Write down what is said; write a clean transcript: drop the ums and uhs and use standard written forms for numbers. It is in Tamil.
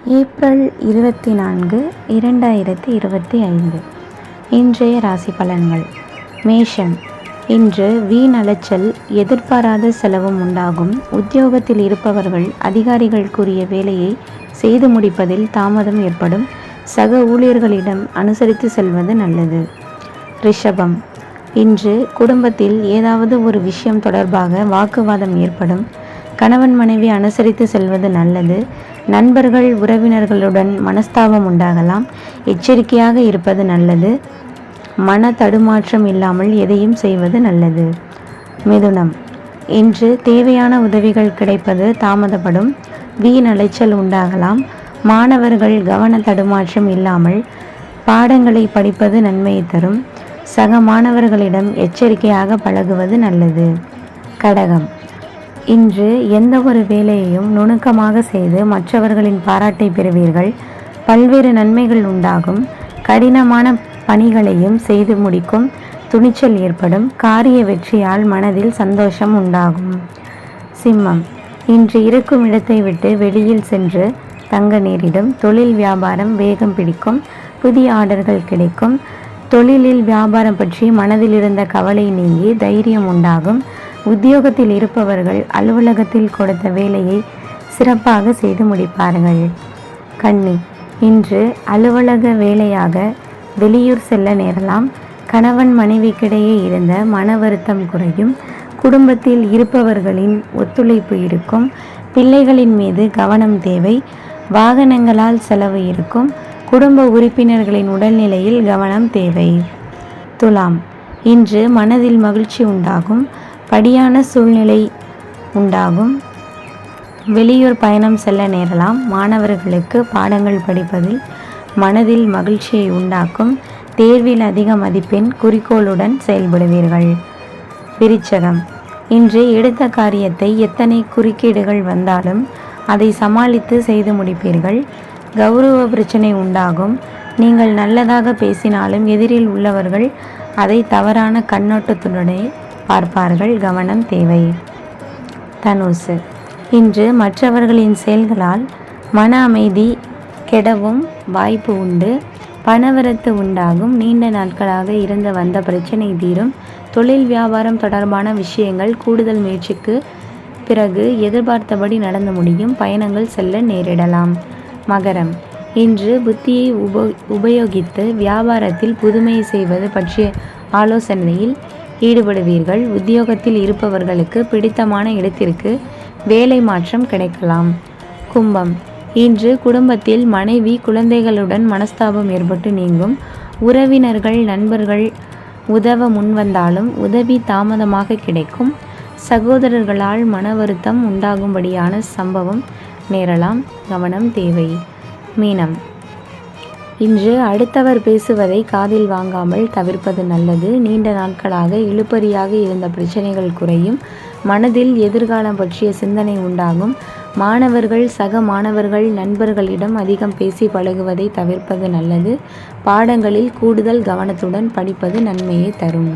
ஏப்ரல் 24, 2025 இன்றைய ராசி பலன்கள். மேஷம். இன்று வீண் அலைச்சல், எதிர்பாராத செலவும் உண்டாகும். உத்தியோகத்தில் இருப்பவர்கள் அதிகாரிகள் கூறிய வேலையை செய்து முடிப்பதில் தாமதம் ஏற்படும். சக ஊழியர்களிடம் அனுசரித்து செல்வது நல்லது. ரிஷபம். இன்று குடும்பத்தில் ஏதாவது ஒரு விஷயம் தொடர்பாக வாக்குவாதம் ஏற்படும். கணவன் மனைவி அனுசரித்து செல்வது நல்லது. நண்பர்கள் உறவினர்களுடன் மனஸ்தாபம் உண்டாகலாம். எச்சரிக்கையாக இருப்பது நல்லது. மன தடுமாற்றம் இல்லாமல் எதையும் செய்வது நல்லது. மிதுனம். இன்று தேவையான உதவிகள் கிடைப்பது தாமதப்படும். வீண் அலைச்சல் உண்டாகலாம். மாணவர்கள் கவன தடுமாற்றம் இல்லாமல் பாடங்களை படிப்பது நன்மையை தரும். சக மாணவர்களிடம் எச்சரிக்கையாக பழகுவது நல்லது. கடகம். இன்று எந்த ஒரு வேலையையும் நுணுக்கமாக செய்து மற்றவர்களின் பாராட்டை பெறுவீர்கள். பல்வேறு நன்மைகள் உண்டாகும். கடினமான பணிகளையும் செய்து முடிக்கும் துணிச்சல் ஏற்படும். காரிய வெற்றியால் மனதில் சந்தோஷம் உண்டாகும். சிம்மம். இன்று இருக்கும் இடத்தை விட்டு வெளியில் சென்று தங்க நேரிடும். தொழில் வியாபாரம் வேகம் பிடிக்கும். புதிய ஆர்டர்கள் கிடைக்கும். தொழிலில் வியாபாரம் பற்றி மனதில் இருந்த கவலை நீங்கி தைரியம் உண்டாகும். உத்தியோகத்தில் இருப்பவர்கள் அலுவலகத்தில் கொடுத்த வேலையை சிறப்பாக செய்து முடிப்பார்கள். கன்னி. இன்று அலுவலக வேலையாக வெளியூர் செல்ல நேரலாம். கணவன் மனைவிக்கிடையே இருந்த மன வருத்தம் குறையும். குடும்பத்தில் இருப்பவர்களின் ஒத்துழைப்பு இருக்கும். பிள்ளைகளின் மீது கவனம் தேவை. வாகனங்களால் செலவு இருக்கும். குடும்ப உறுப்பினர்களின் உடல்நிலையில் கவனம் தேவை. துலாம். இன்று மனதில் மகிழ்ச்சி உண்டாகும். படியான சூழ்நிலை உண்டாகும். வெளியூர் பயணம் செல்ல நேரலாம். மாணவர்களுக்கு பாடங்கள் படிப்பதில் மனதில் மகிழ்ச்சியை உண்டாக்கும். தேர்வில் அதிக மதிப்பெண், குறிக்கோளுடன் செயல்படுவீர்கள். விருச்சகம். இன்று எடுத்த காரியத்தை எத்தனை குறுக்கீடுகள் வந்தாலும் அதை சமாளித்து செய்து முடிப்பீர்கள். கௌரவ பிரச்சனை உண்டாகும். நீங்கள் நல்லதாக பேசினாலும் எதிரில் உள்ளவர்கள் அதை தவறான கண்ணோட்டத்துடனே பார்ப்பார்கள். கவனம் தேவை. தனுசு. இன்று மற்றவர்களின் செயல்களால் மன அமைதி கெடவும் வாய்ப்பு உண்டு. பணவரத்து உண்டாகும். நீண்ட நாட்களாக இருந்து வந்த பிரச்சனை தீரும். தொழில் வியாபாரம் தொடர்பான விஷயங்கள் கூடுதல் முயற்சிக்கு பிறகு எதிர்பார்த்தபடி நடந்து முடியும். பயணங்கள் செல்ல நேரிடலாம். மகரம். இன்று புத்தியை உபயோகித்து வியாபாரத்தில் புதுமையை செய்வது பற்றிய ஆலோசனையில் ஈடுபடுவீர்கள். உத்தியோகத்தில் இருப்பவர்களுக்கு பிடித்தமான இடத்திற்கு வேலை மாற்றம் கிடைக்கலாம். கும்பம். இன்று குடும்பத்தில் மனைவி குழந்தைகளுடன் மனஸ்தாபம் ஏற்பட்டு நீங்கும். உறவினர்கள் நண்பர்கள் உதவ முன்வந்தாலும் உதவி தாமதமாக கிடைக்கும். சகோதரர்களால் மன வருத்தம் உண்டாகும்படியான சம்பவம் நேரலாம். கவனம் தேவை. மீனம். இன்று அடுத்தவர் பேசுவதை காதில் வாங்காமல் தவிர்ப்பது நல்லது. நீண்ட நாட்களாக இழுபறியாக இருந்த பிரச்சனைகள் குறையும். மனதில் எதிர்காலம் பற்றிய சிந்தனை உண்டாகும். மாணவர்கள் சக மாணவர்கள் நண்பர்களிடம் அதிகம் பேசி பழகுவதை தவிர்ப்பது நல்லது. பாடங்களில் கூடுதல் கவனத்துடன் படிப்பது நன்மையை தரும்.